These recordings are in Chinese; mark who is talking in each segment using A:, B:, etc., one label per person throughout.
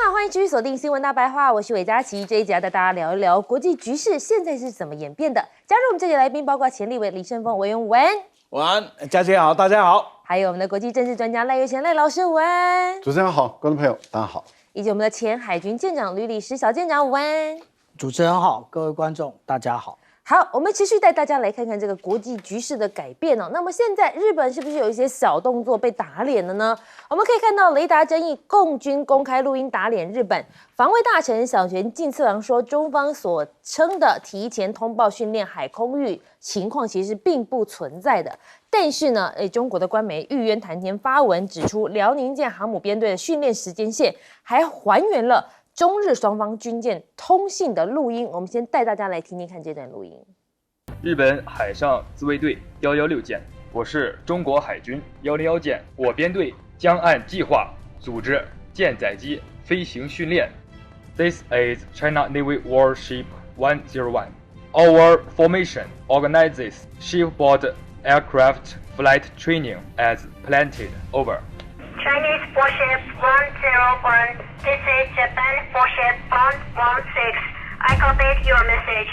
A: 好，欢迎继续锁定新闻大白话，我是韦佳琪。这一集要带大家聊一聊国际局势现在是怎么演变的。加入我们这集来宾包括前立委李胜峰委员午安，
B: 午安，佳琪好，大家好。
A: 还有我们的国际政治专家赖岳贤赖老师午安，
C: 主持人好，观众朋友大家好，
A: 以及我们的前海军舰长吕礼时小舰长午安。
D: 主持人好，各位观众大家好。
A: 好，我们持续带大家来看看这个国际局势的改变哦。那么现在日本是不是有一些小动作被打脸了呢？我们可以看到雷达争议，共军公开录音打脸日本。防卫大臣小泉进次郎说，中方所称的提前通报训练海空域情况其实并不存在的。但是呢，中国的官媒玉渊谈天发文指出，辽宁舰航母编队的训练时间线还还原了中日双方军舰通信的录音，我们先带大家来听听看这段录音。
E: 日本海上自卫队116舰，我是中国海军101舰，我编队将按计划组织舰载机飞行训练。This is China Navy Warship 101. Our formation organizes shipboard aircraft flight training as planned. Over.
F: Chinese warship 101. This is Japan warship 116. I copy your message.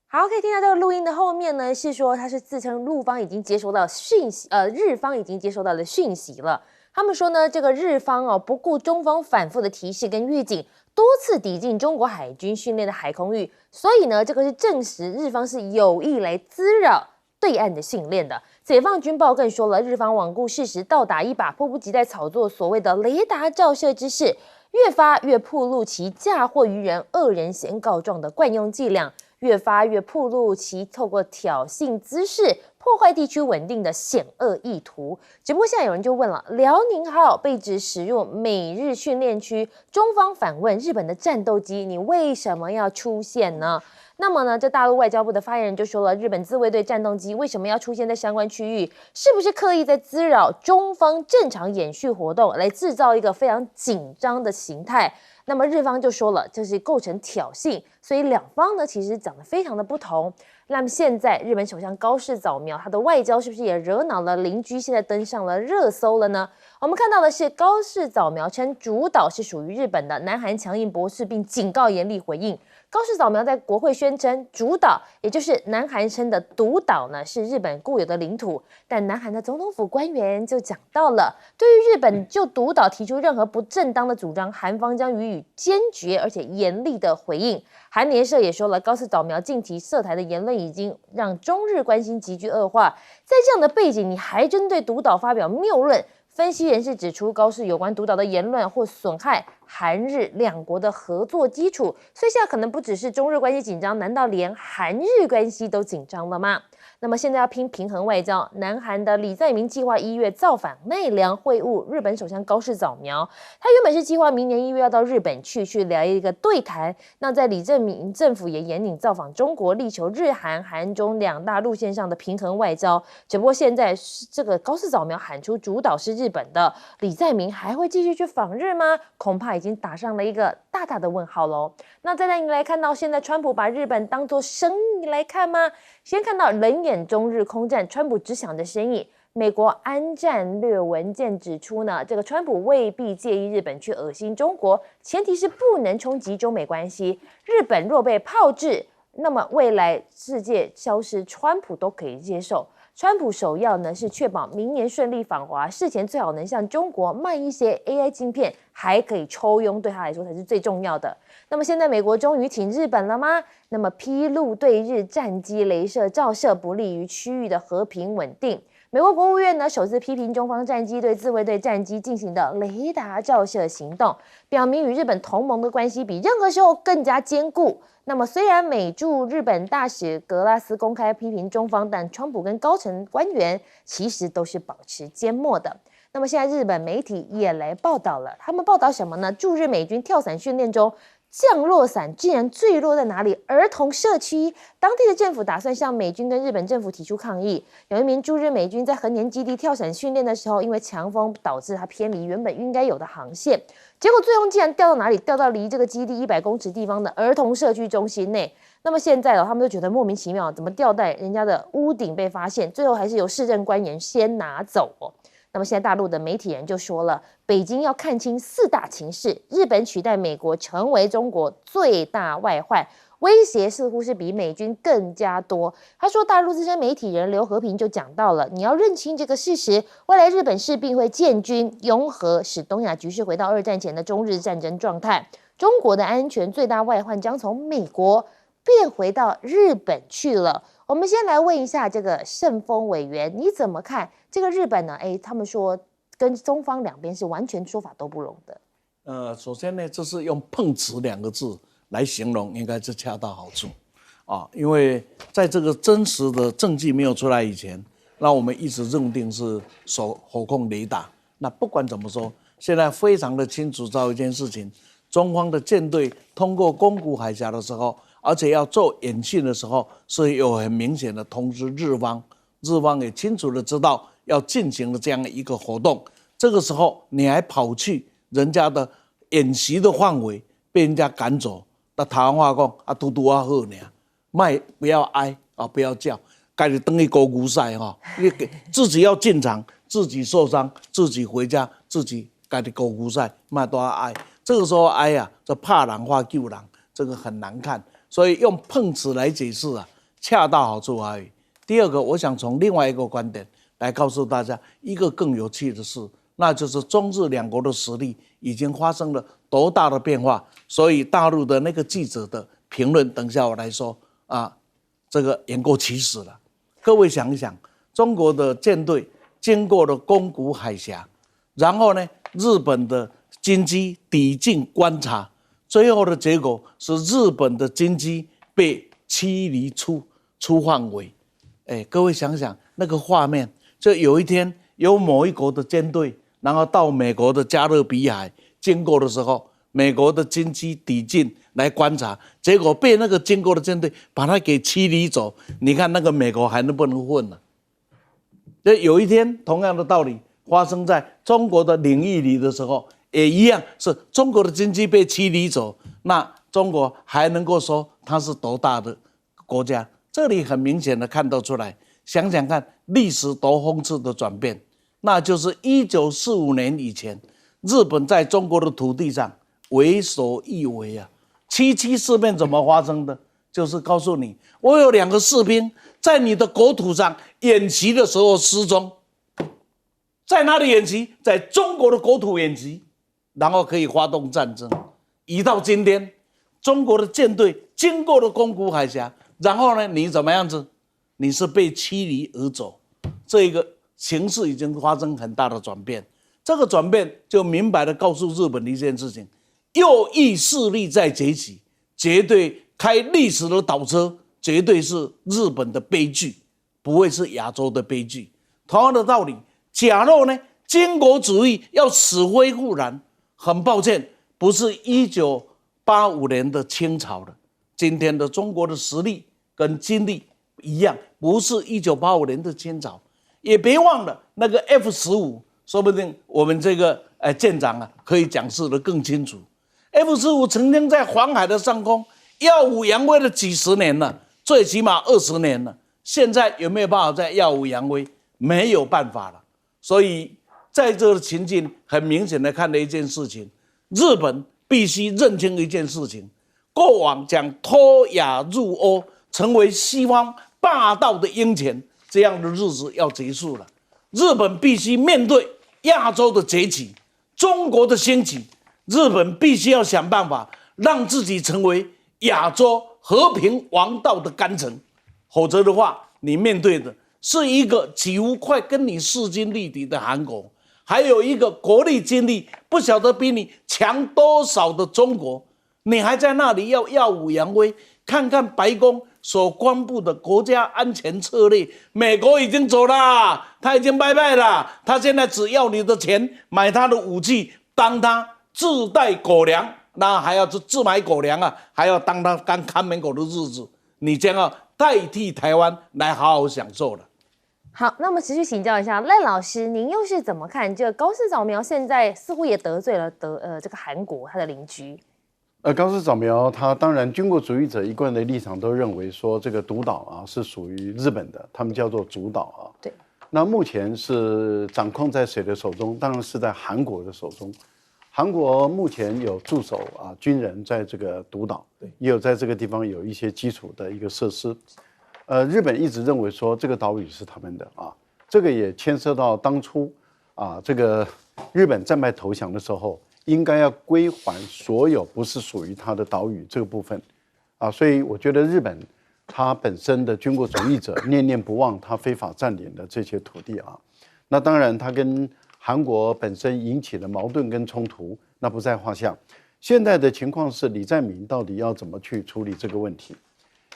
A: 好，可以听到这个录音的后面呢，是说他是自称陆方已经接收到讯息，日方已经接收到了讯息了。他们说呢，这个日方不顾中方反复的提示跟预警，多次抵近中国海军训练的海空域，所以呢，这个是证实日方是有意来滋扰对岸的训练的。解放军报更说了，日方罔顾事实，倒打一把，迫不及待炒作所谓的雷达照射之势，越发越暴露其嫁祸于人、恶人先告状的惯用伎俩，越发越暴露其透过挑衅滋事破坏地区稳定的险恶意图。只不过现在有人就问了，辽宁号被指驶入美日训练区，中方反问日本的战斗机，你为什么要出现呢？那么呢，这大陆外交部的发言人就说了，日本自卫队战斗机为什么要出现在相关区域？是不是刻意在滋扰中方正常演训活动，来制造一个非常紧张的形态？那么日方就说了，这是构成挑衅，所以两方呢其实讲得非常的不同。那么现在日本首相高市早苗，他的外交是不是也惹恼了邻居，现在登上了热搜了呢？我们看到的是高市早苗称主岛是属于日本的，南韩强硬驳斥并警告严厉回应。高市早苗在国会宣称，主岛也就是南韩称的独岛呢，是日本固有的领土。但南韩的总统府官员就讲到了，对于日本就独岛提出任何不正当的主张，韩方将予以坚决而且严厉的回应。韩联社也说了，高市早苗近期涉台的言论已经让中日关系急剧恶化。在这样的背景，你还针对独岛发表谬论？分析人士指出，高市有关独岛的言论或损害韩日两国的合作基础，所以现在可能不只是中日关系紧张，难道连韩日关系都紧张了吗？那么现在要拼平衡外交，南韩的李在明计划1月造访奈良会晤日本首相高市早苗，他原本是计划明年1月要到日本去聊一个对谈。那在李在明政府也严领造访中国，力求日韩、韩中两大路线上的平衡外交。只不过现在这个高市早苗喊出主导是日本的，李在明还会继续去访日吗？恐怕已经打上了一个大大的问号喽。那再带你来看到，现在川普把日本当作生意来看吗？先看到冷眼中日空战，川普只想着生意。美国安战略文件指出呢，这个川普未必介意日本去恶心中国，前提是不能冲击中美关系。日本若被炮制，那么未来世界消失，川普都可以接受。川普首要呢是确保明年顺利访华，事前最好能向中国卖一些 AI 晶片，还可以抽佣，对他来说才是最重要的。那么现在美国终于挺日本了吗？那么披露对日战机雷射照射不利于区域的和平稳定。美国国务院呢首次批评中方战机对自卫队战机进行的雷达照射行动，表明与日本同盟的关系比任何时候更加坚固。那么虽然美驻日本大使格拉斯公开批评中方，但川普跟高层官员其实都是保持缄默的。那么现在日本媒体也来报道了，他们报道什么呢？驻日美军跳伞训练中，降落伞竟然坠落在哪里？儿童社区。当地的政府打算向美军跟日本政府提出抗议。有一名驻日美军在横田基地跳伞训练的时候，因为强风导致他偏离原本应该有的航线，结果最终竟然掉到哪里？掉到离这个基地100公尺地方的儿童社区中心内。那么现在他们都觉得莫名其妙，怎么掉在人家的屋顶被发现？最后还是由市政官员先拿走。那么现在大陆的媒体人就说了，北京要看清4大情势，日本取代美国成为中国最大外患。威胁似乎是比美军更加多。他说，大陆资深媒体人刘和平就讲到了，你要认清这个事实，未来日本势必会建军拥核，使东亚局势回到2战前的中日战争状态。中国的安全最大外患将从美国变回到日本去了。我们先来问一下这个盛峰委员，你怎么看这个日本呢？他们说跟中方两边是完全说法都不容的。
B: 首先呢，这是用碰瓷2个字来形容，应该是恰到好处啊。因为在这个真实的证据没有出来以前，那我们一直认定是火控雷达。那不管怎么说，现在非常的清楚知道一件事情：中方的舰队通过宫古海峡的时候，而且要做演训的时候，是有很明显的通知日方，日方也清楚的知道要进行的这样一个活动。这个时候你还跑去人家的演习的范围，被人家赶走。那台湾话讲啊，嘟嘟啊好呢，不要哀啊，不要叫，该你等于狗骨赛哈，你自己要进场，自己受伤，自己回家，自己该你狗骨赛，卖多少哀？这个时候哀啊，这怕人话救人，这个很难看，所以用碰瓷来解释啊，恰到好处而已。第二个，我想从另外一个观点来告诉大家一个更有趣的事，那就是中日2国的实力已经发生了多大的变化。所以大陆的那个记者的评论，等一下我来说啊，这个言过其实了。各位想一想，中国的舰队经过了宫古海峡，然后呢，日本的军机抵近观察，最后的结果是日本的军机被驱离出范围。各位想想那个画面，就有一天有某一国的舰队，然后到美国的加勒比海经过的时候，美国的军机抵近来观察，结果被那个经过的舰队把它给驱离走。你看那个美国还能不能混呢？所以有一天同样的道理发生在中国的领域里的时候，也一样是中国的军机被驱离走，那中国还能够说它是多大的国家？这里很明显的看得出来，想想看历史多讽刺的转变，那就是1945年以前，日本在中国的土地上为所欲为啊！77事变怎么发生的？就是告诉你，我有2个士兵在你的国土上演习的时候失踪，在哪里演习？在中国的国土演习，然后可以发动战争。一到今天，中国的舰队经过了宫古海峡，然后呢，你怎么样子？你是被驱离而走，这个形势已经发生很大的转变。这个转变就明白的告诉日本的一件事情：右翼势力在崛起，绝对开历史的倒车，绝对是日本的悲剧，不会是亚洲的悲剧。同样的道理，假若呢，军国主义要死灰复燃，很抱歉，不是1985年的清朝了。今天的中国的实力跟精力一样，不是1985年的清朝。也别忘了那个 F-15，说不定我们这个舰长啊可以讲述得更清楚。F-15曾经在黄海的上空耀武扬威了几十年了，最起码20年了。现在有没有办法再耀武扬威？没有办法了。所以在这个情境，很明显的看了一件事情，日本必须认清一件事情：过往讲脱亚入欧，成为西方霸道的鹰犬，这样的日子要结束了。日本必须面对亚洲的崛起，中国的兴起，日本必须要想办法让自己成为亚洲和平王道的干城，否则的话，你面对的是一个几乎快跟你势均力敌的韩国，还有一个国力经历不晓得比你强多少的中国，你还在那里要耀武扬威。看看白宫所公布的国家安全策略，美国已经走了，他已经拜拜了，他现在只要你的钱，买他的武器，当他自带狗粮，那还要自买狗粮啊，还要当他刚看门狗的日子，你将要代替台湾来好好享受了。
A: 好，那我们持续请教一下赖老师，您又是怎么看这个高市早苗现在似乎也得罪了这个韩国他的邻居？
C: 高市早苗他当然军国主义者一贯的立场都认为说这个独岛啊是属于日本的，他们叫做主岛啊。
A: 对。
C: 那目前是掌控在谁的手中？当然是在韩国的手中。韩国目前有驻守军人在这个独岛，也有在这个地方有一些基础的一个设施。日本一直认为说这个岛屿是他们的这个也牵涉到当初这个日本战败投降的时候，应该要归还所有不是属于他的岛屿这个部分所以我觉得日本他本身的军国主义者念念不忘他非法占领的这些土地那当然他跟韩国本身引起的矛盾跟冲突那不在话下。现在的情况是李在明到底要怎么去处理这个问题？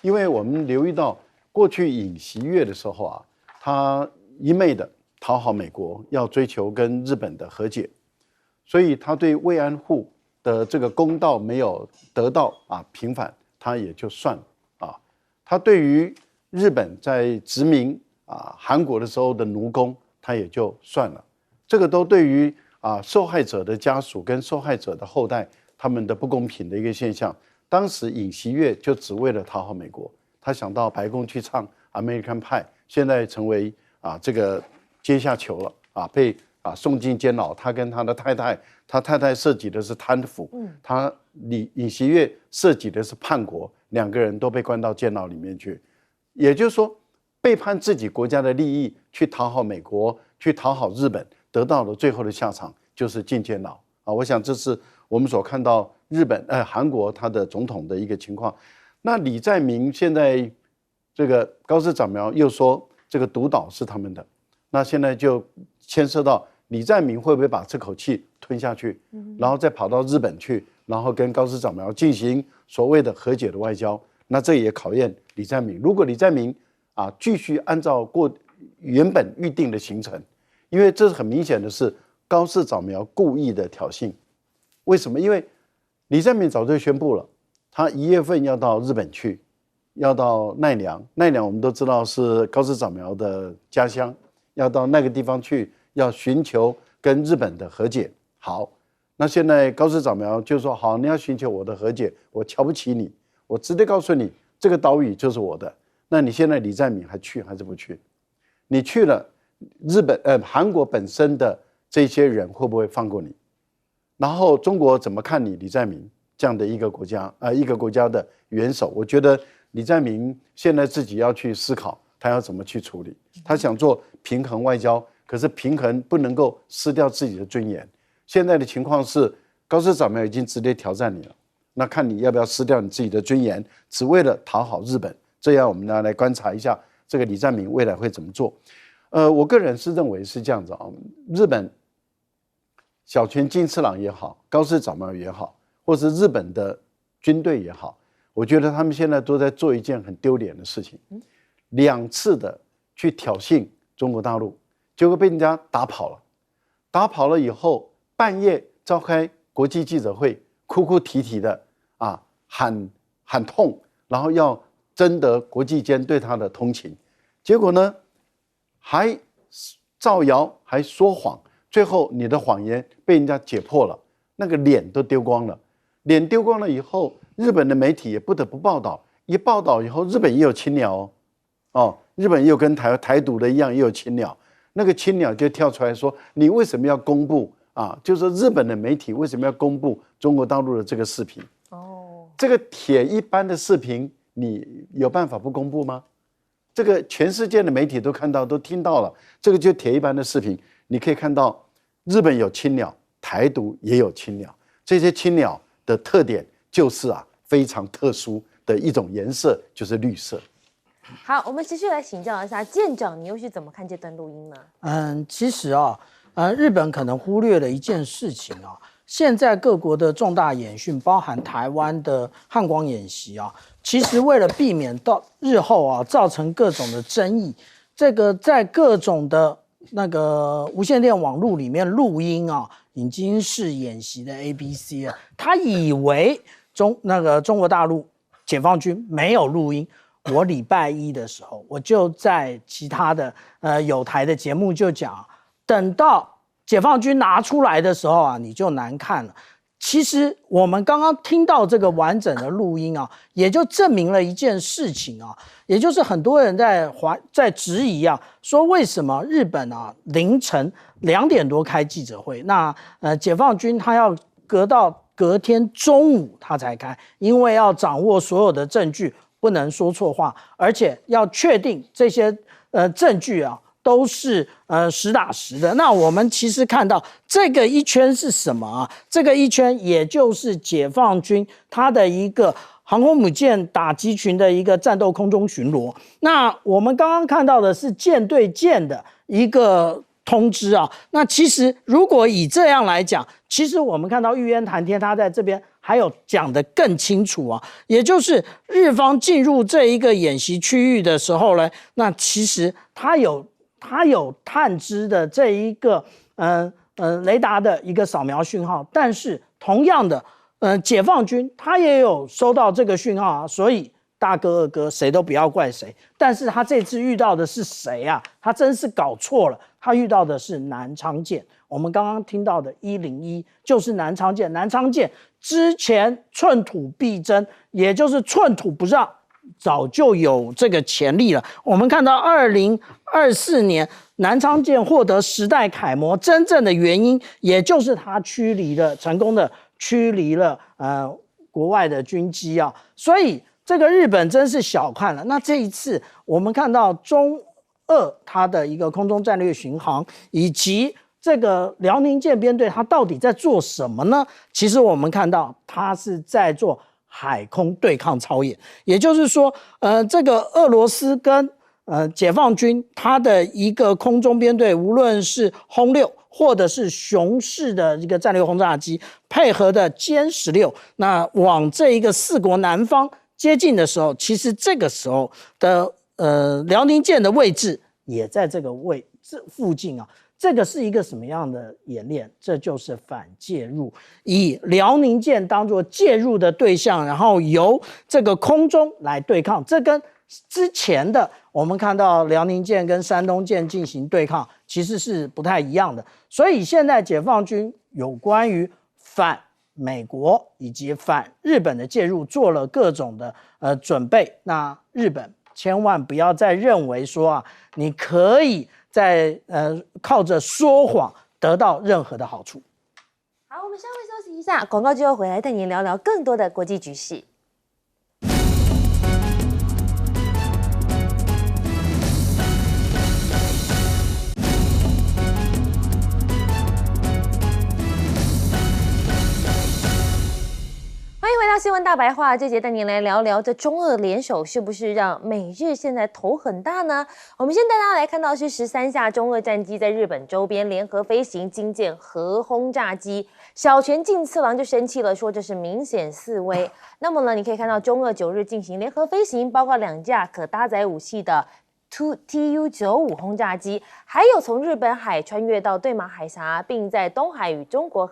C: 因为我们留意到过去尹锡悦的时候他一昧的讨好美国，要追求跟日本的和解，所以他对慰安妇的这个公道没有得到平反，他也就算了他对于日本在殖民韩国的时候的奴工，他也就算了。这个都对于受害者的家属跟受害者的后代他们的不公平的一个现象。当时尹锡悦就只为了讨好美国，他想到白宫去唱 American Pie， 现在成为这个阶下囚了被送进监牢。他跟他的太太，他太太涉及的是贪腐，他尹锡悦涉及的是叛国，两个人都被关到监牢里面去。也就是说，背叛自己国家的利益，去讨好美国，去讨好日本，得到了最后的下场就是进监牢我想这是我们所看到韩国他的总统的一个情况。那李在明现在这个高市早苗又说这个独岛是他们的，那现在就牵涉到李在明会不会把这口气吞下去，然后再跑到日本去，然后跟高市早苗进行所谓的和解的外交。那这也考验李在明。如果李在明继续按照原本预定的行程，因为这是很明显的是高市早苗故意的挑衅。为什么？因为李在明早就宣布了，他1月份要到日本去，要到奈良。奈良我们都知道是高市早苗的家乡，要到那个地方去，要寻求跟日本的和解。好，那现在高市早苗就说好，你要寻求我的和解，我瞧不起你，我直接告诉你，这个岛屿就是我的。那你现在李在明还去还是不去？你去了，韩国本身的这些人会不会放过你？然后中国怎么看你李在明这样的一个国家一个国家的元首？我觉得李在明现在自己要去思考，他要怎么去处理。他想做平衡外交，可是平衡不能够失掉自己的尊严。现在的情况是，高市早苗已经直接挑战你了，那看你要不要失掉你自己的尊严，只为了讨好日本。这样我们呢来观察一下这个李在明未来会怎么做。我个人是认为是这样子日本小泉进次郎也好，高市早苗也好，或是日本的军队也好，我觉得他们现在都在做一件很丢脸的事情，2次的去挑衅中国大陆，结果被人家打跑了。打跑了以后，半夜召开国际记者会，哭哭啼啼的喊痛，然后要征得国际间对他的同情。结果呢，还造谣，还说谎，最后你的谎言被人家解破了，那个脸都丢光了。脸丢光了以后，日本的媒体也不得不报道。一报道以后，日本也有青鸟日本也有跟台独的一样，也有青鸟。那个青鸟就跳出来说：“你为什么要公布就是说日本的媒体为什么要公布中国大陆的这个视频？这个铁一般的视频，你有办法不公布吗？这个全世界的媒体都看到，都听到了。这个就铁一般的视频，你可以看到日本有青鸟，台独也有青鸟。这些青鸟的特点就是非常特殊的一种颜色，就是绿色。”
A: 好，我们持续来请教一下舰长，你又是怎么看这段录音呢？
D: 其实日本可能忽略了一件事情现在各国的重大演训，包含台湾的汉光演习其实为了避免到日后造成各种的争议，这个在各种的那个无线电网络里面录音已经是演习的 ABC 了。他以为中国大陆解放军没有录音。我礼拜一的时候，我就在其他的有台的节目就讲，等到解放军拿出来的时候你就难看了。其实我们刚刚听到这个完整的录音啊，也就证明了一件事情啊，也就是很多人在质疑啊，说为什么日本啊凌晨2点多开记者会，那解放军他要隔天中午他才开，因为要掌握所有的证据，不能说错话，而且要确定这些证据啊都是实打实的。那我们其实看到这个一圈是什么啊？这个一圈也就是解放军他的一个航空母舰打击群的一个战斗空中巡逻。那我们刚刚看到的是舰对舰的一个通知啊。那其实如果以这样来讲，其实我们看到玉渊谈天他在这边还有讲得更清楚啊，也就是日方进入这一个演习区域的时候呢，那其实它有探知的这一个雷达的一个扫描讯号，但是同样的解放军他也有收到这个讯号啊，所以大哥二哥谁都不要怪谁。但是他这次遇到的是谁啊？他真是搞错了，他遇到的是南昌舰。我们刚刚听到的101就是南昌舰。南昌舰之前寸土必争，也就是寸土不让，早就有这个潜力了。我们看到2024年南昌舰获得时代楷模，真正的原因也就是它成功的驱离了国外的军机啊，所以这个日本真是小看了。那这一次我们看到中俄它的一个空中战略巡航，以及这个辽宁舰编队它到底在做什么呢？其实我们看到它是在做海空对抗操演，也就是说这个俄罗斯跟解放军它的一个空中编队，无论是轰6或者是熊式的一个战略轰炸机配合的歼16，那往这一个4国南方接近的时候，其实这个时候的辽宁舰的位置也在这个附近啊。这个是一个什么样的演练？这就是反介入，以辽宁舰当作介入的对象，然后由这个空中来对抗。这跟之前的我们看到辽宁舰跟山东舰进行对抗，其实是不太一样的。所以现在解放军有关于反美国以及反日本的介入做了各种的准备。那日本千万不要再认为说啊，你可以在靠着说谎得到任何的好处。
A: 好，我们稍微休息一下，广告之后回来带您聊聊更多的国际局势。欢迎回到新闻大白话，这节带您来聊聊这中俄联手是不是让美日现在头很大呢？我们先带大家来看到是13架中俄战机在日本周边联合飞行，精建核轰炸机。小泉进次郎就生气了，说这是明显示威。那么呢，你可以看到中俄9日进行联合飞行，包括2架可搭载武器的Tu-95轰炸机，还有从日本海穿越到对马海峡，并在东海与中国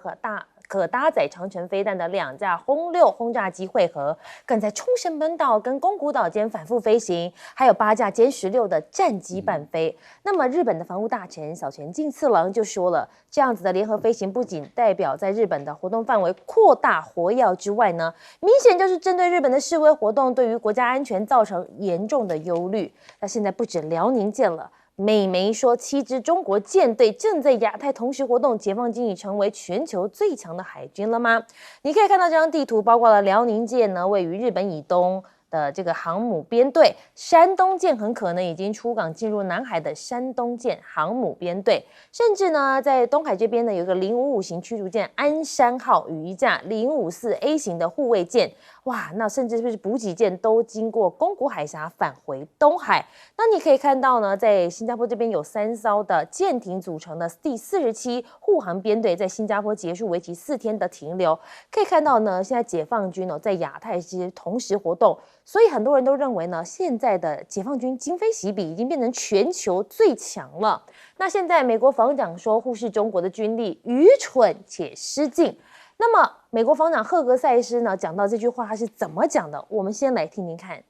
A: 可搭载长程飞弹的2架轰6轰炸机会合，更在冲绳本岛跟宫古岛间反复飞行，还有8架歼16的战机伴飞。那么日本的防务大臣小泉进次郎就说了，这样子的联合飞行不仅代表在日本的活动范围扩大活跃之外呢，明显就是针对日本的示威活动对于国家安全造成严重的忧虑。那现在不止辽宁舰了，美媒说7支中国舰队正在亚太同时活动，解放军已成为全球最强的海军了吗？你可以看到这张地图，包括了辽宁舰呢位于日本以东的这个航母编队，山东舰很可能已经出港进入南海的山东舰航母编队，甚至呢在东海这边呢有一个055型驱逐舰鞍山号与一架054A 型的护卫舰。哇，那甚至是补给舰都经过宫古海峡返回东海。那你可以看到呢，在新加坡这边有3艘的舰艇组成的第47护航编队在新加坡结束为期4天的停留。可以看到呢，现在解放军在亚太之同时活动，所以很多人都认为呢，现在的解放军今非昔比，已经变成全球最强了。那现在美国防长说，忽视中国的军力愚蠢且失敬。那么，美国防长赫格塞斯呢讲到这句话，他是怎么讲的？我们先来听听看。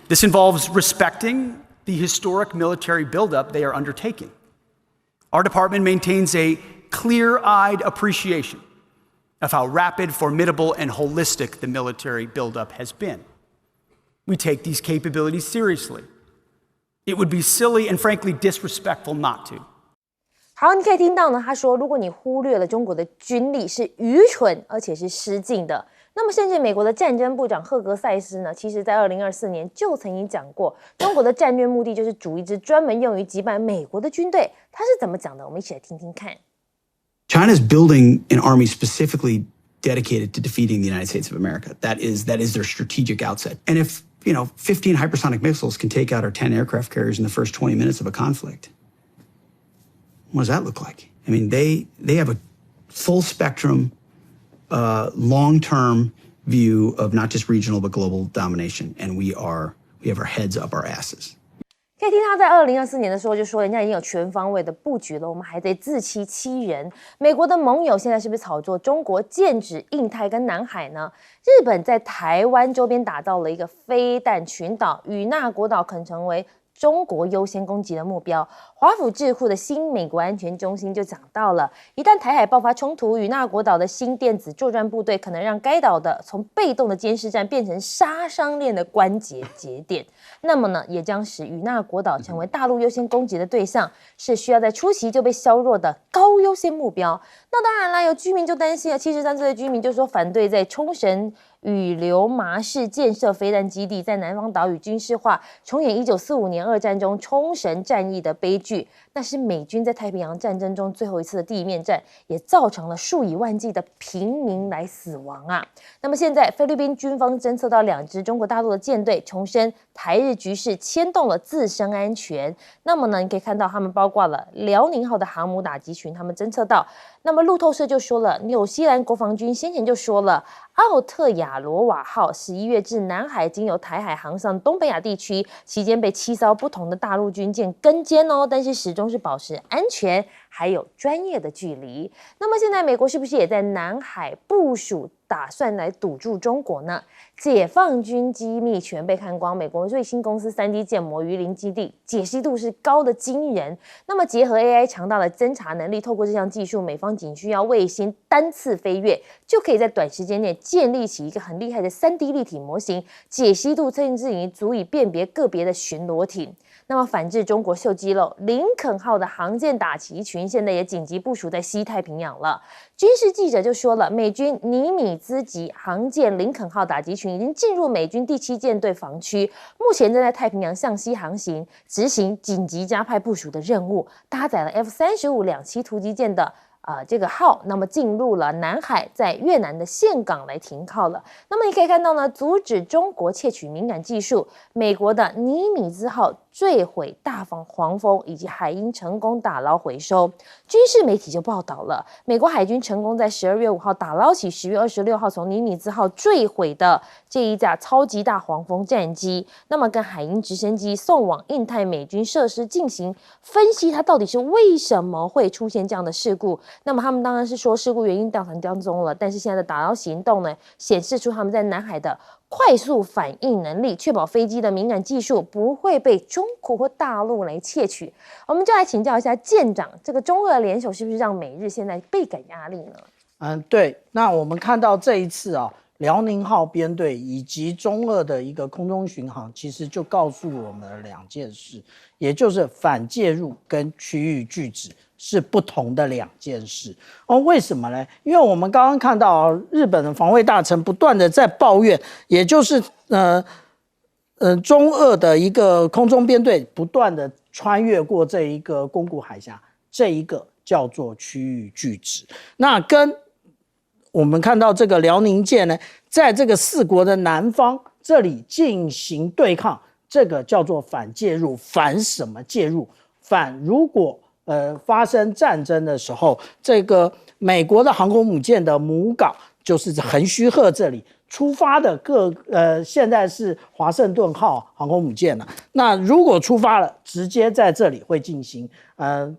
G: This involves respecting the historic military buildup they are undertaking. Our department maintains a clear-eyed appreciation of how rapid, formidable, and holistic the military buildup has been. We take these capabilities seriously. It would be silly and frankly disrespectful not to.
A: 好，你可以听到呢，他说，如果你忽略了中国的军力是愚蠢而且是失敬的。那么，甚至美国的战争部长赫格塞斯呢，其实在2024年就曾经讲过，中国的战略目的就是组一支专门用于击败美国的军队。他是怎么讲的？我们一起来听听看。
H: China's building an army specifically dedicated to defeating the United States of America. That is their strategic outset. And if 15 hypersonic missiles can take out our 10 aircraft carriers in the first 20 minutes of a conflict, what does that look like? I mean, they have a full spectrum, long-term view of not just regional but global domination, and we have our heads up our asses.
A: 可以听他在2024年的时候就说，人家已经有全方位的布局了，我们还得自欺欺人。美国的盟友现在是不是炒作中国剑指印太跟南海呢？日本在台湾周边打造了一个飞弹群岛，与那国岛可能成为中国优先攻击的目标。华府智库的新美国安全中心就讲到了，一旦台海爆发冲突，与那国岛的新电子作战部队可能让该岛的从被动的监视站变成杀伤链的关节节点。那么呢，也将使与那国岛成为大陆优先攻击的对象，是需要在初期就被削弱的高优先目标。那当然啦，有居民就担心了，73岁的居民就说反对在冲绳羽流麻市建设飞弹基地，在南方岛屿军事化，重演1945年二战中冲绳战役的悲剧。那是美军在太平洋战争中最后一次的地面战，也造成了数以万计的平民来死亡啊。那么现在菲律宾军方侦测到2支中国大陆的舰队，重申台日局势牵动了自身安全。那么呢，你可以看到他们包括了辽宁号的航母打击群，他们侦测到。那么路透社就说了，纽西兰国防军先前就说了，奥特亚罗瓦号11月至南海经由台海航向东北亚地区，期间被7艘不同的大陆军舰跟监哦，但是始终是保持安全还有专业的距离。那么现在美国是不是也在南海部署，打算来堵住中国呢？解放军机密全被看光，美国最新公司3D 建模鱼鳞基地解析度是高的惊人。那么结合 AI 强大的侦察能力，透过这项技术，美方仅需要卫星单次飞跃，就可以在短时间内建立起一个很厉害的3D 立体模型，解析度甚至已足以辨别个别的巡逻艇。那么反制中国秀肌肉，林肯号的航舰打击群现在也紧急部署在西太平洋了。军事记者就说了，美军尼米兹级航舰林肯号打击群已经进入美军第7舰队防区，目前正在太平洋向西航行，执行紧急加派部署的任务，搭载了 F-35两栖突击舰的这个号，那么进入了南海，在越南的岘港来停靠了。那么你可以看到呢，阻止中国窃取敏感技术，美国的尼米兹号坠毁大黄蜂，以及海鹰成功打捞回收。军事媒体就报道了，美国海军成功在12月5号打捞起10月26号从尼米兹号坠毁的这一架超级大黄蜂战机，那么跟海鹰直升机送往印太美军设施进行分析，它到底是为什么会出现这样的事故。那么他们当然是说事故原因调查当中了，但是现在的打捞行动呢，显示出他们在南海的快速反应能力，确保飞机的敏感技术不会被中国或大陆来窃取。我们就来请教一下舰长，这个中俄联手是不是让美日现在倍感压力呢？
D: 对。那我们看到这一次辽宁号编队以及中俄的一个空中巡航，其实就告诉我们了2件事，也就是反介入跟区域拒止是不同的2件事。为什么呢？因为我们刚刚看到日本的防卫大臣不断的在抱怨，也就是中俄的一个空中编队不断的穿越过这一个宫古海峡，这一个叫做区域拒止。那跟我们看到这个辽宁舰呢，在这个4国的南方这里进行对抗，这个叫做反介入。反什么介入？反如果发生战争的时候，这个美国的航空母舰的母港就是横须贺这里出发的现在是华盛顿号航空母舰了。那如果出发了，直接在这里会进行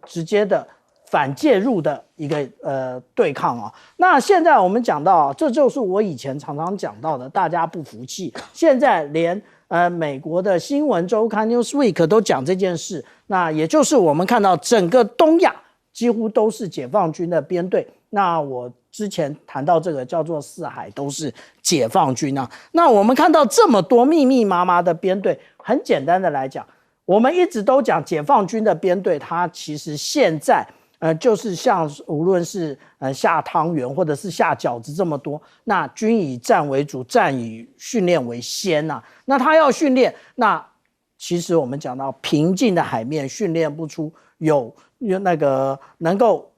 D: 直接的反介入的一个对抗那现在我们讲到这就是我以前常常讲到的，大家不服气，现在连美国的新闻周刊 Newsweek 都讲这件事，那也就是我们看到整个东亚几乎都是解放军的编队。那我之前谈到这个叫做四海都是解放军啊。那我们看到这么多密密麻麻的编队，很简单的来讲，我们一直都讲解放军的编队，它其实现在就是像无论是下汤圆或者是下饺子这么多，那军以战为主，战以训练为先啊。那他要训练，那其实我们讲到平静的海面训练不出有那个能够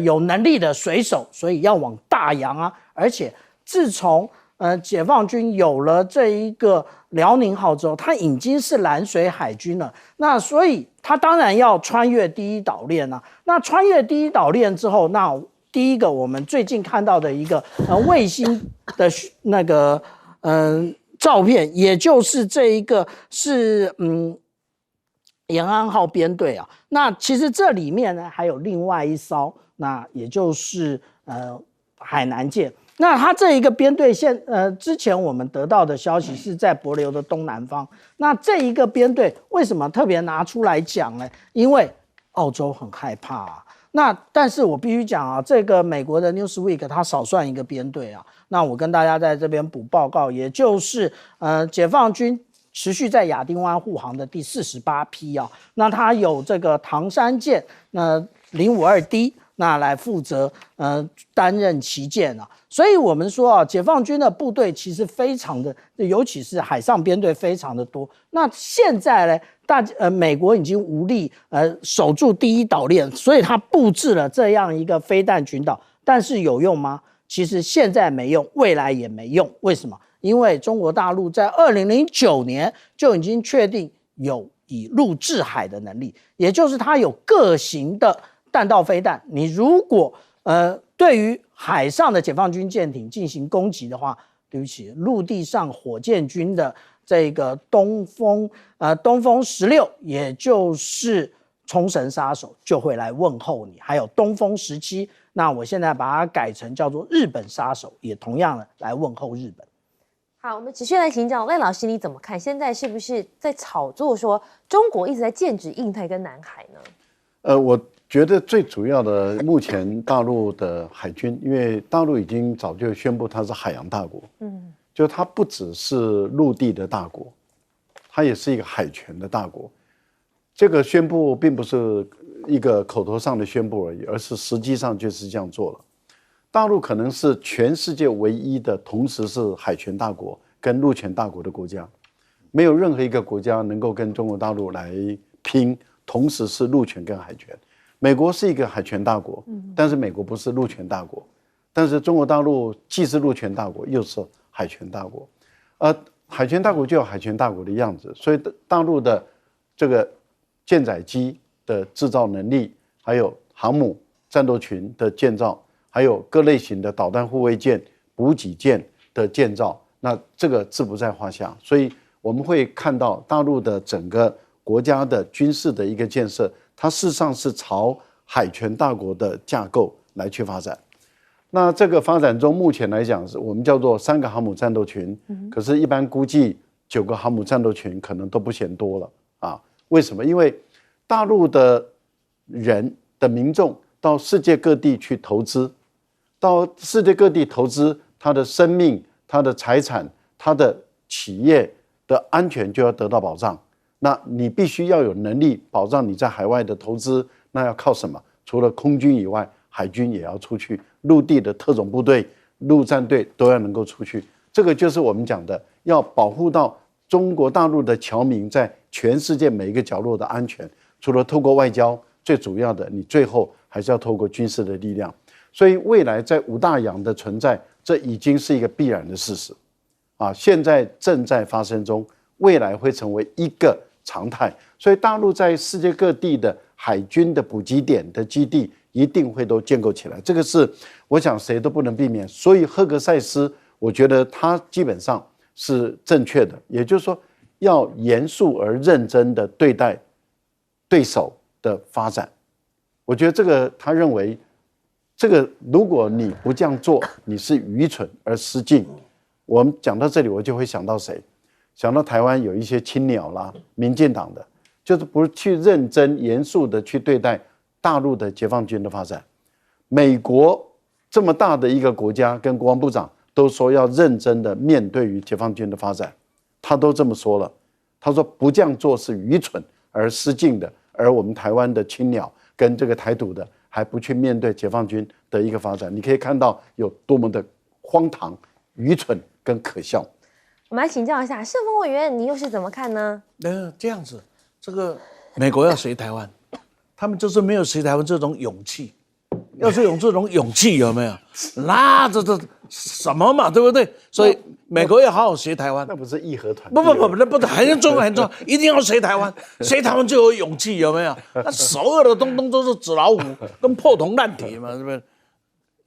D: 有能力的水手，所以要往大洋啊。而且自从解放军有了这一个辽宁号之后，它已经是蓝水海军了。那所以它当然要穿越第一岛链啊。那穿越第一岛链之后，那第一个我们最近看到的一个卫星的那个照片，也就是这一个是延安号编队啊。那其实这里面呢还有另外一艘，那也就是海南舰。那它这一个编队之前我们得到的消息是在帛琉的东南方。那这一个编队为什么特别拿出来讲呢？因为澳洲很害怕啊。那但是我必须讲啊，这个美国的 Newsweek 它少算一个编队啊。那我跟大家在这边补报告，也就是解放军持续在亚丁湾护航的第48批啊。那它有这个唐山舰052D。那来负责担任旗舰啊。所以我们说啊，解放军的部队其实非常的，尤其是海上编队非常的多。那现在呢，美国已经无力守住第一岛链，所以他布置了这样一个飞弹群岛，但是有用吗？其实现在没用，未来也没用。为什么？因为中国大陆在2009年就已经确定有以陆制海的能力，也就是它有各型的弹道飞弹。你如果对于海上的解放军舰艇进行攻击的话，对不起，陆地上火箭军的这个东风16，也就是冲绳杀手就会来问候你，还有东风17，那我现在把它改成叫做日本杀手，也同样的来问候日本。
A: 好，我们持续来请教赖老师，你怎么看？现在是不是在炒作说中国一直在剑指印太跟南海呢？
C: 我觉得最主要的，目前大陆的海军，因为大陆已经早就宣布它是海洋大国，就它不只是陆地的大国，它也是一个海权的大国。这个宣布并不是一个口头上的宣布而已，而是实际上就是这样做了。大陆可能是全世界唯一的同时是海权大国跟陆权大国的国家，没有任何一个国家能够跟中国大陆来拼，同时是陆权跟海权。美国是一个海权大国，但是美国不是陆权大国，但是中国大陆既是陆权大国，又是海权大国，海权大国就有海权大国的样子，所以大陆的这个舰载机的制造能力，还有航母战斗群的建造，还有各类型的导弹护卫舰、补给舰的建造，那这个志不在话下。所以我们会看到大陆的整个国家的军事的一个建设，它事实上是朝海权大国的架构来去发展。那这个发展中，目前来讲是我们叫做3个航母战斗群，可是一般估计9个航母战斗群可能都不嫌多了啊。为什么？因为大陆的人的民众到世界各地去投资，到世界各地投资，他的生命、他的财产、他的企业的安全就要得到保障。那你必须要有能力保障你在海外的投资，那要靠什么？除了空军以外，海军也要出去，陆地的特种部队、陆战队都要能够出去。这个就是我们讲的，要保护到中国大陆的侨民在全世界每一个角落的安全。除了透过外交，最主要的，你最后还是要透过军事的力量。所以未来在5大洋的存在，这已经是一个必然的事实啊！现在正在发生中，未来会成为一个常态。所以大陆在世界各地的海军的补给点的基地一定会都建构起来，这个是我想谁都不能避免。所以赫格塞斯，我觉得他基本上是正确的，也就是说要严肃而认真的对待对手的发展。我觉得这个他认为，这个如果你不这样做，你是愚蠢而失敬。我们讲到这里，我就会想到谁？想到台湾有一些青鸟啦、民进党的，就是不是去认真严肃的去对待大陆的解放军的发展。美国这么大的一个国家跟国防部长都说要认真的面对于解放军的发展，他都这么说了。他说不这样做是愚蠢而失敬的，而我们台湾的青鸟跟这个台独的还不去面对解放军的一个发展，你可以看到有多么的荒唐、愚蠢跟可笑。
A: 我们来请教一下盛峰委员，你又是怎么看呢？
B: 这样子，这个美国要学台湾，他们就是没有学台湾这种勇气。要是有这种勇气，有没有？那这什么嘛，对不对？所以美国要好好学台湾。
C: 那不是义和团？
B: 不，很重要，一定要学台湾，学台湾就有勇气，有没有？那所有的东东都是纸老虎，跟破铜烂铁嘛，是不是？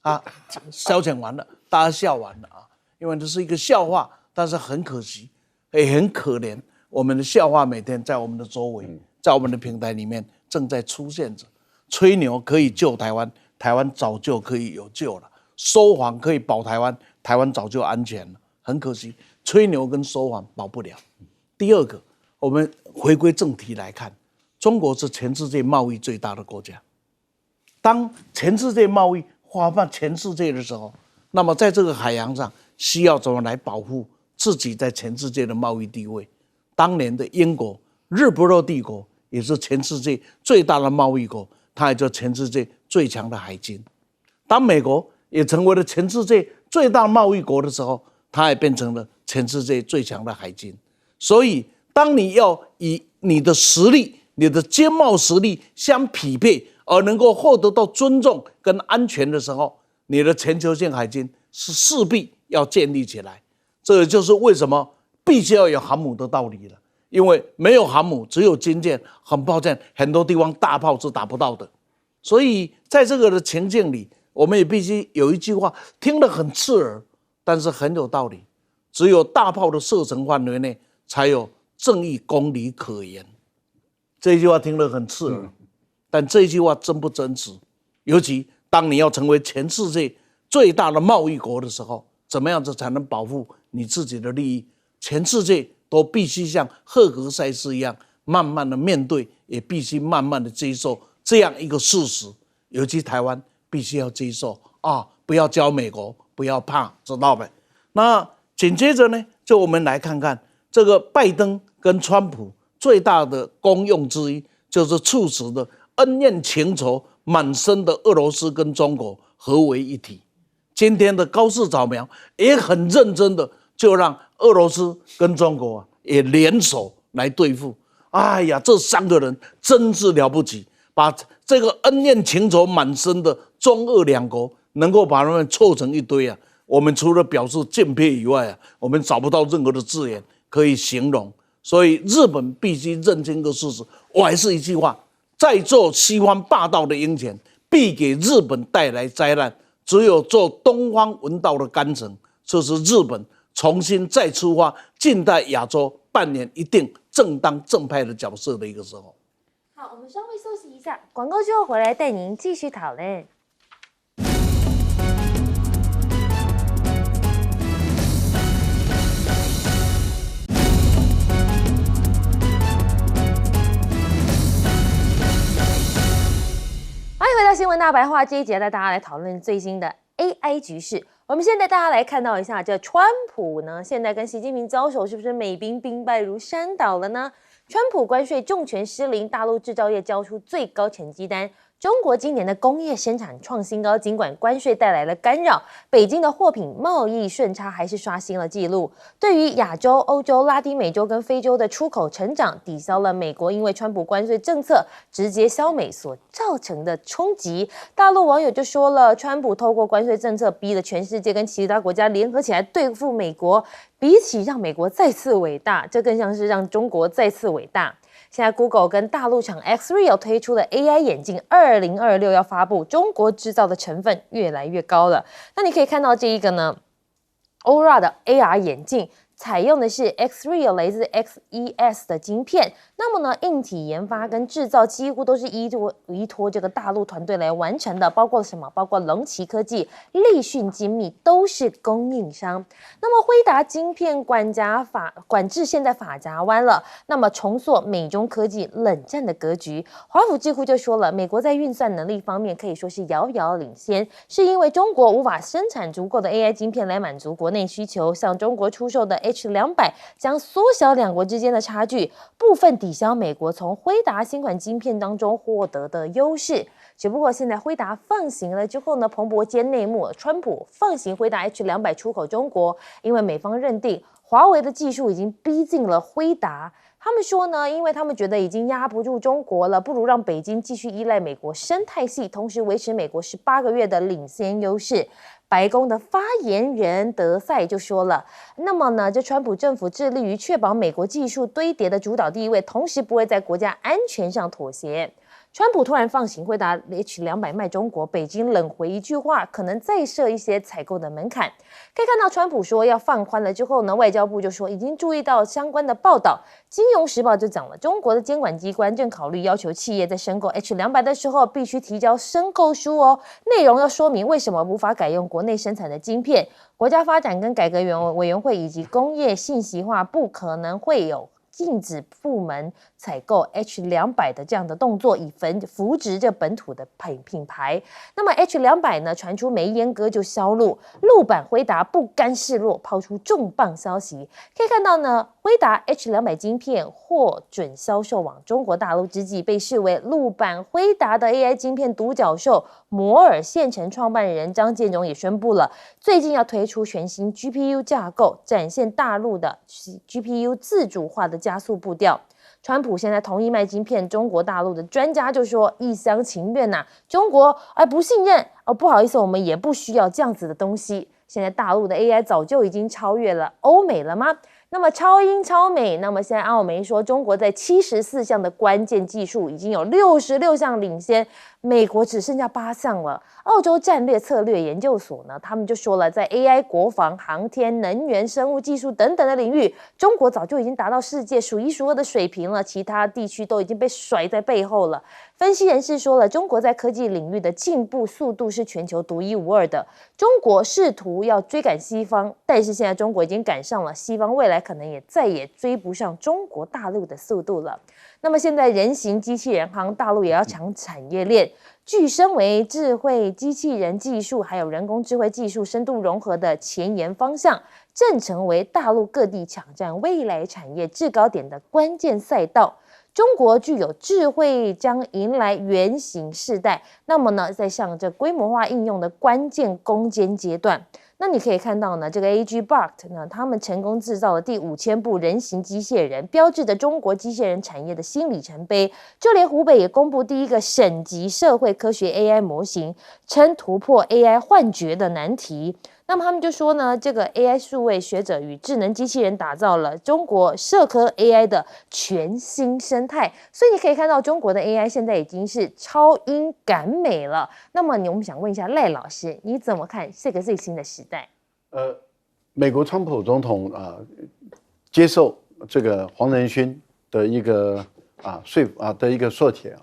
B: 啊，消遣完了，大家笑完了啊，因为这是一个笑话，但是很可惜，也很可怜。我们的笑话每天在我们的周围，在我们的平台里面正在出现着。吹牛可以救台湾，台湾早就可以有救了；说谎可以保台湾，台湾早就安全了。很可惜，吹牛跟说谎保不了。第二个，我们回归正题来看，中国是全世界贸易最大的国家。当全世界贸易花放全世界的时候，那么在这个海洋上需要怎么来保护自己在全世界的贸易地位？当年的英国日不落帝国也是全世界最大的贸易国。它也就全世界最强的海军。当美国也成为了全世界最大贸易国的时候，它也变成了全世界最强的海军。所以，当你要以你的实力、你的经贸实力相匹配，而能够获得到尊重跟安全的时候，你的全球性海军是势必要建立起来。这也就是为什么必须要有航母的道理了。因为没有航母，只有军舰，很抱歉，很多地方大炮是打不到的。所以在这个的情境里，我们也必须有一句话，听得很刺耳，但是很有道理。只有大炮的射程范围内，才有正义公理可言。这句话听得很刺耳，但这句话真不真实？尤其当你要成为全世界最大的贸易国的时候，怎么样子才能保护你自己的利益？全世界都必须像赫格塞斯一样，慢慢的面对，也必须慢慢的接受这样一个事实。尤其台湾必须要接受啊，不要教美国，不要怕，知道没？那紧接着呢，就我们来看看这个拜登跟川普最大的功用之一，就是促使的恩怨情仇满身的俄罗斯跟中国合为一体。今天的高市早苗也很认真的，就让俄罗斯跟中国也联手来对付。哎呀，这三个人真是了不起，把这个恩怨情仇满身的中俄两国，能够把他们凑成一堆啊！我们除了表示敬佩以外啊，我们找不到任何的字眼可以形容。所以日本必须认清个事实。我还是一句话，在做西方霸道的鹰犬，必给日本带来灾难。只有做东方文道的干城，这是日本重新再出发，近代亚洲扮演一定正当正派的角色的一个时候。
A: 好，我们稍微休息一下，广告之后回来带您继续讨论。欢迎回到新闻大白话，这一节带大家来讨论最新的 AI 局势。我们现在大家来看到一下，这川普呢，现在跟习近平交手，是不是美兵兵败如山倒了呢？川普关税重拳失灵，大陆制造业交出最高成绩单。中国今年的工业生产创新高，尽管关税带来了干扰，北京的货品贸易顺差还是刷新了纪录。对于亚洲、欧洲、拉丁美洲跟非洲的出口成长，抵消了美国因为川普关税政策直接消美所造成的冲击。大陆网友就说了，川普透过关税政策逼了全世界跟其他国家联合起来对付美国，比起让美国再次伟大，这更像是让中国再次伟大。现在 Google 跟大陆厂 X-Real 推出的 AI 眼镜2026要发布，中国制造的成分越来越高了。那你可以看到这一个呢 ，Aura 的 AR 眼镜，采用的是 X3 来自 XES 的晶片。那么呢，硬体研发跟制造几乎都是依托这个大陆团队来完成的，包括什么？包括龙旗科技、立讯精密都是供应商。那么辉达晶片管制现在法夹弯了，那么重塑美中科技冷战的格局。华府智库就说了，美国在运算能力方面可以说是遥遥领先，是因为中国无法生产足够的 AI 晶片来满足国内需求，向中国出售的 H200将缩小两国之间的差距，部分抵消美国从辉达新款晶片当中获得的优势。只不过现在辉达放行了之后呢，彭博揭内幕，川普放行辉达 H200出口中国，因为美方认定华为的技术已经逼近了辉达。他们说呢，因为他们觉得已经压不住中国了，不如让北京继续依赖美国生态系，同时维持美国18个月的领先优势。白宫的发言人德赛就说了，那么呢，这川普政府致力于确保美国技术堆叠的主导地位，同时不会在国家安全上妥协。川普突然放行辉达 H200卖中国，北京冷回一句话，可能再设一些采购的门槛。可以看到，川普说要放宽了之后呢，外交部就说已经注意到相关的报道。金融时报就讲了，中国的监管机关正考虑要求企业在申购 H200的时候必须提交申购书哦，内容要说明为什么无法改用国内生产的晶片。国家发展跟改革委员会以及工业信息化部可能会有禁止部门采购 H200的这样的动作，以扶植这本土的品牌。那么 H200呢，传出没阉割就销路，陆版辉达不甘示弱，抛出重磅消息。可以看到呢，辉达 H200晶片获准销售往中国大陆之际，被视为陆版辉达的 AI 晶片独角兽摩尔线程创办人张建荣也宣布了，最近要推出全新 GPU 架构，展现大陆的 GPU 自主化的加速步调。川普现在同意卖晶片，中国大陆的专家就说一厢情愿呐，中国不信任不好意思，我们也不需要这样子的东西。现在大陆的 AI 早就已经超越了欧美了吗？那么超英超美，那么现在奥美说中国在74项的关键技术已经有66项领先，美国只剩下8项了。澳洲战略策略研究所呢，他们就说了，在 AI、国防、航天、能源、生物技术等等的领域，中国早就已经达到世界数一数二的水平了，其他地区都已经被甩在背后了。分析人士说了，中国在科技领域的进步速度是全球独一无二的。中国试图要追赶西方，但是现在中国已经赶上了，西方未来可能也再也追不上中国大陆的速度了。那么现在人形机器人行大陆也要抢产业链，具身为智慧机器人技术还有人工智慧技术深度融合的前沿方向，正成为大陆各地抢占未来产业制高点的关键赛道。中国具有智慧将迎来原型世代，那么呢，在向这规模化应用的关键攻坚阶段。那你可以看到呢，这个 AGBot 呢，他们成功制造了第5000部人形机械人，标志着中国机械人产业的新里程碑。就连湖北也公布第一个省级社会科学 AI 模型，称突破 AI 幻觉的难题。那么他们就说呢，这个 AI 数位学者与智能机器人打造了中国社科 AI 的全新生态，所以你可以看到中国的 AI 现在已经是超英赶美了。那么我们想问一下赖老师，你怎么看这个最新的时代？
C: 美国川普总统接受这个黄仁勋的一个的一个缩帖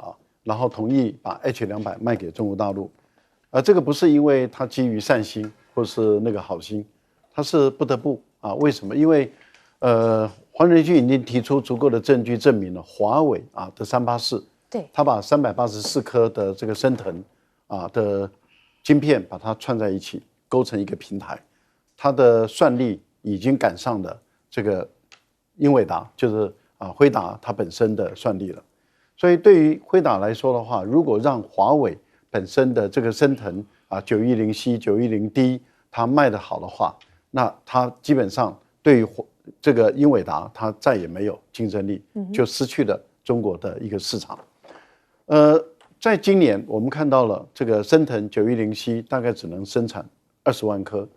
C: 然后同意把 H200卖给中国大陆，这个不是因为他基于善心或是那个好心，他是不得不为什么？因为黄仁勋已经提出足够的证据证明了华为的384，
A: 对，
C: 他把384颗的这个升腾的晶片把它串在一起，构成一个平台，它的算力已经赶上了这个英伟达，就是辉达它本身的算力了。所以对于辉达来说的话，如果让华为本身的这个升腾910C、910D 它卖得好的话，那它基本上对于这个英伟达它再也没有竞争力，就失去了中国的一个市场。在今年我们看到了这个升腾910C 大概只能生产20万颗，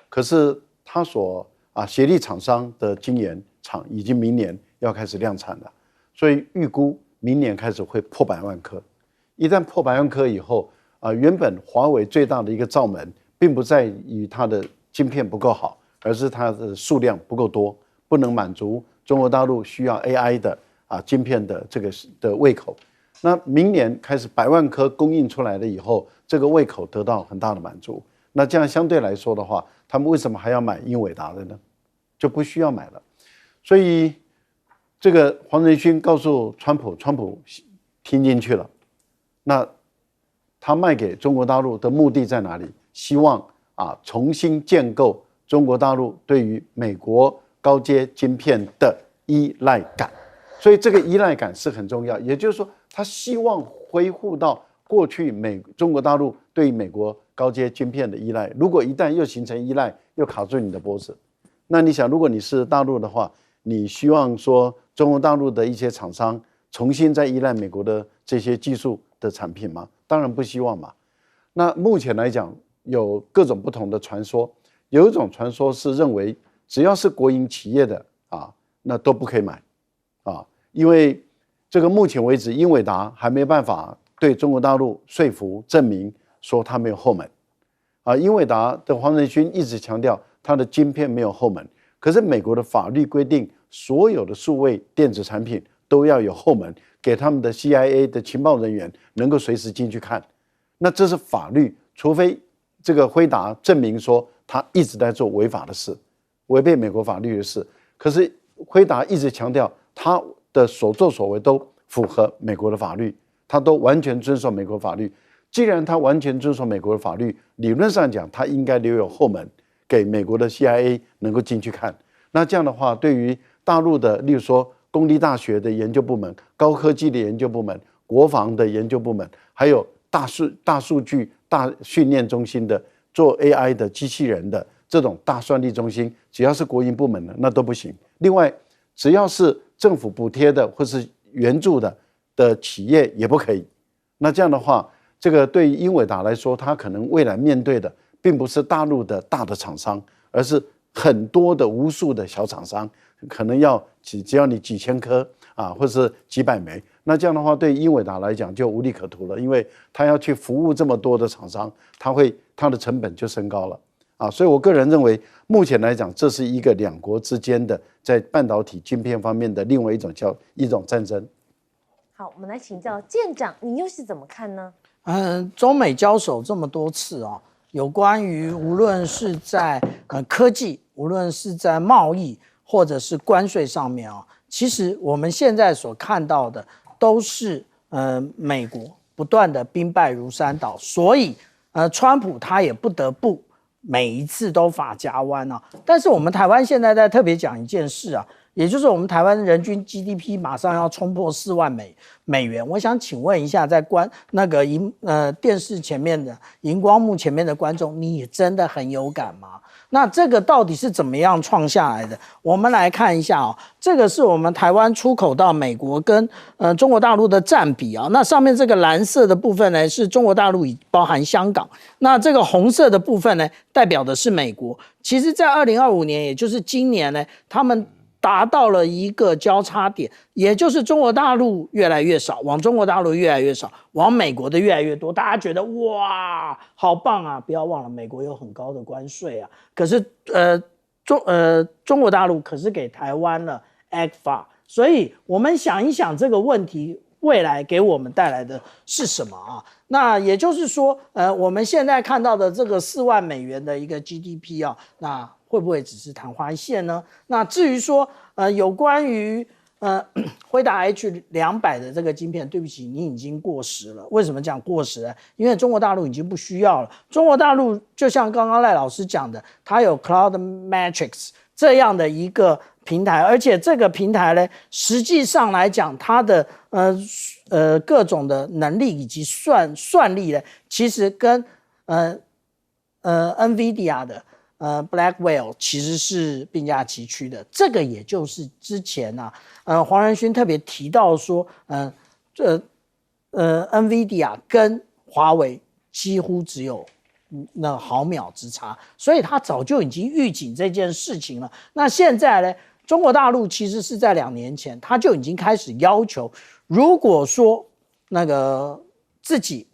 C: 可是它所协力厂商的晶圆厂已经明年要开始量产了，所以预估明年开始会破100万颗。一旦破100万颗以后原本华为最大的一个罩门并不在于它的晶片不够好，而是它的数量不够多不能满足中国大陆需要 AI 的晶片的这个的胃口。那明年开始100万颗供应出来了以后，这个胃口得到很大的满足。那这样相对来说的话，他们为什么还要买英伟达的呢？就不需要买了。所以这个黄仁勋告诉川普，川普听进去了。那他卖给中国大陆的目的在哪里？希望重新建构中国大陆对于美国高阶晶片的依赖感。所以这个依赖感是很重要，也就是说，他希望恢复到过去中国大陆对美国高阶晶片的依赖。如果一旦又形成依赖，又卡住你的脖子，那你想，如果你是大陆的话，你希望说中国大陆的一些厂商重新再依赖美国的这些技术的产品吗？当然不希望嘛。那目前来讲，有各种不同的传说，有一种传说是认为，只要是国营企业的那都不可以买因为这个目前为止，英伟达还没办法对中国大陆说服证明说它没有后门英伟达的黄仁勋一直强调它的晶片没有后门，可是美国的法律规定，所有的数位电子产品都要有后门，给他们的 CIA 的情报人员能够随时进去看。那这是法律，除非这个辉达证明说他一直在做违法的事，违背美国法律的事。可是辉达一直强调他的所作所为都符合美国的法律，他都完全遵守美国法律。既然他完全遵守美国的法律，理论上讲，他应该留有后门，给美国的 CIA 能够进去看。那这样的话，对于大陆的，例如说公立大学的研究部门、高科技的研究部门、国防的研究部门，还有大数据、大训练中心的做 AI 的机器人的这种大算力中心，只要是国营部门的，那都不行。另外，只要是政府补贴的或是援助的企业也不可以。那这样的话，这个对于英伟达来说，它可能未来面对的并不是大陆的大的厂商，而是很多的无数的小厂商，可能只要你几千颗或是几百枚。那这样的话，对英伟达来讲就无利可图了，因为它要去服务这么多的厂商，它的成本就升高了所以我个人认为，目前来讲，这是一个两国之间的在半导体晶片方面的另外一种战争。
A: 好，我们来请教舰长，你又是怎么看呢？
D: 中美交手这么多次有关于无论是在科技，无论是在贸易或者是关税上面其实我们现在所看到的都是美国不断的兵败如山倒，所以川普他也不得不每一次都法夹弯但是我们台湾现在在特别讲一件事也就是我们台湾人均 GDP 马上要冲破4万美元。我想请问一下，在电视前面的荧光幕前面的观众，你也真的很有感吗？那这个到底是怎么样创下来的？我们来看一下这个是我们台湾出口到美国跟中国大陆的占比那上面这个蓝色的部分呢是中国大陆包含香港，那这个红色的部分呢代表的是美国。其实在2025年，也就是今年呢，他们达到了一个交叉点，也就是中国大陆越来越少，往中国大陆越来越少，往美国的越来越多。大家觉得哇，好棒不要忘了，美国有很高的关税可是中国大陆可是给台湾了 ECFA， 所以我们想一想这个问题未来给我们带来的是什么那也就是说我们现在看到的这个4万美元的一个 GDP 那会不会只是昙花一现呢？那至于说有关于辉达 H200的这个晶片，对不起，你已经过时了。为什么讲过时呢？因为中国大陆已经不需要了。中国大陆就像刚刚赖老师讲的，它有 Cloud Matrix 这样的一个平台，而且这个平台呢，实际上来讲，它的各种的能力以及算力呢，其实跟NVIDIA 的Blackwell 其实是并驾齐驱的。这个也就是之前黄仁勋特别提到说NVIDIA 跟华为几乎只有那毫秒之差，所以他早就已经预警这件事情了。那现在呢，中国大陆其实是在2年前，他就已经开始要求，如果说那个自己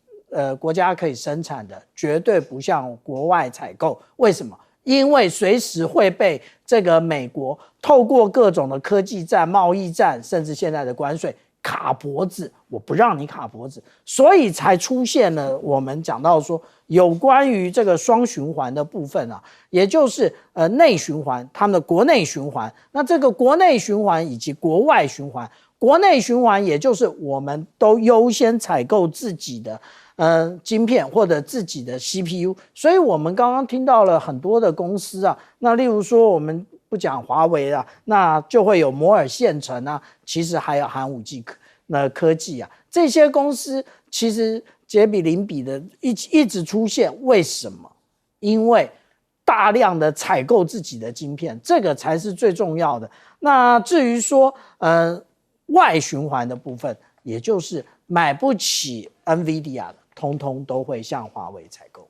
D: 国家可以生产的，绝对不向国外采购。为什么？因为随时会被这个美国透过各种的科技战、贸易战，甚至现在的关税卡脖子，我不让你卡脖子，所以才出现了我们讲到说有关于这个双循环的部分啊，也就是内循环，他们的国内循环。那这个国内循环以及国外循环，国内循环也就是我们都优先采购自己的晶片或者自己的 CPU， 所以我们刚刚听到了很多的公司啊，那例如说我们不讲华为啊，那就会有摩尔线程啊，其实还有寒武纪科技啊，这些公司其实杰比邻比的一直出现，为什么？因为大量的采购自己的晶片，这个才是最重要的。那至于说外循环的部分，也就是买不起 NVIDIA 的，通通都会向华为采购。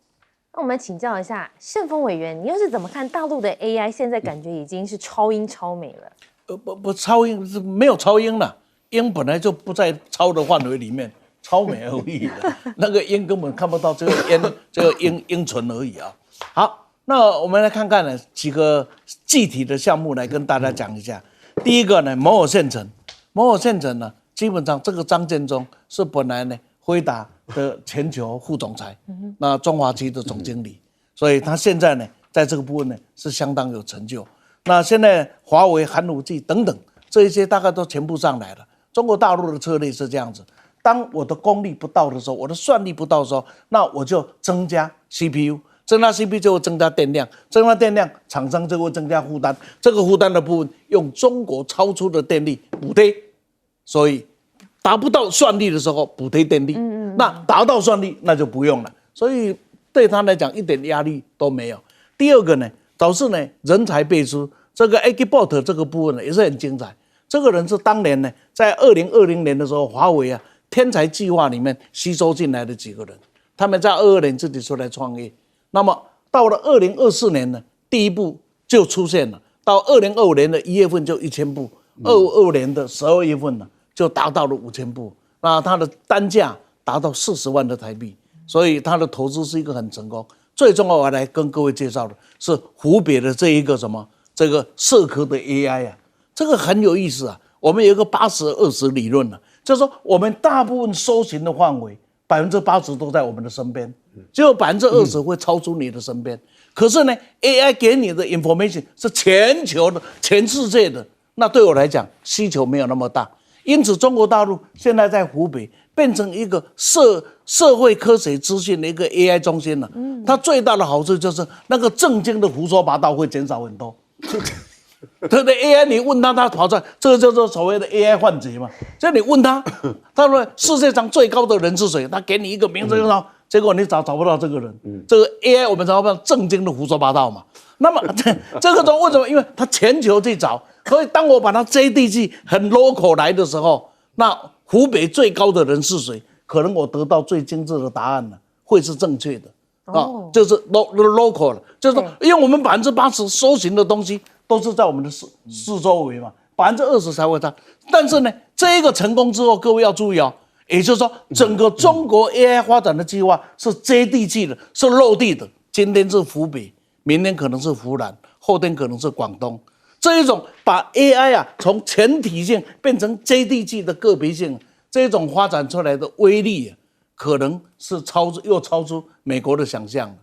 A: 那我们请教一下盛峰委员，你又是怎么看大陆的 AI？ 现在感觉已经是超英超美了。
B: 不超英是没有超英了，英本来就不在超的范围里面，超美而已的。那个英根本看不到这个英存而已啊。好，那我们来看看呢几个具体的项目来跟大家讲一下。第一个呢，摩尔线程呢，基本上这个张建宗是本来呢辉达的全球副总裁，那中华区的总经理，所以他现在呢在这个部分呢是相当有成就。那现在华为、寒武纪等等这一些大概都全部上来了。中国大陆的策略是这样子：当我的功力不到的时候，我的算力不到的时候，那我就增加 CPU， 增加 CPU 就会增加电量，增加电量，厂商就会增加负担。这个负担的部分用中国超出的电力补贴，所以达不到算力的时候补贴电力，那达到算力那就不用了。所以对他来讲一点压力都没有。第二个呢，导致呢人才辈出，这个 Agibot 这个部分呢也是很精彩。这个人是当年呢在2020年的时候，华为啊天才计划里面吸收进来的几个人，他们在22年自己出来创业。那么到了2024年呢，第一步就出现了，到2025年的1月份就1000部，25年的12月份呢就达到了5000部，那它的单价达到40万的台币，所以它的投资是一个很成功。最重要，我来跟各位介绍的是湖北的这一个这个社科的 AI 啊，这个很有意思啊。我们有一个80-20理论啊，就是说我们大部分搜寻的范围80%都在我们的身边，只有20%会超出你的身边。可是呢 ，AI 给你的 information 是全球的、全世界的，那对我来讲需求没有那么大。因此，中国大陆现在在湖北变成一个社会科学资讯的一个 AI 中心了。它最大的好处就是那个正经的胡说八道会减少很多。对不对 ？AI 你问他，他跑出来，这个叫做所谓的 AI 幻觉嘛。就你问他，他说世界上最高的人是谁？他给你一个名字，结果你找不到这个人。这个 AI 我们找不到正经的胡说八道嘛。那么这个为什么？因为他全球去找，所以当我把它接地气、很 local 来的时候，那湖北最高的人是谁？可能我得到最精致的答案呢，会是正确的。就是 local 了，就是说，因为我们80%搜寻的东西都是在我们的四周围嘛，20%才会差。但是呢，这一个成功之后，各位要注意哦，也就是说，整个中国 AI 发展的计划是接地气的，是落地的。今天是湖北，明天可能是湖南，后天可能是广东。这一种把 AI 啊从全体性变成接地气的个别性，这种发展出来的威力啊，可能是超出美国的想象。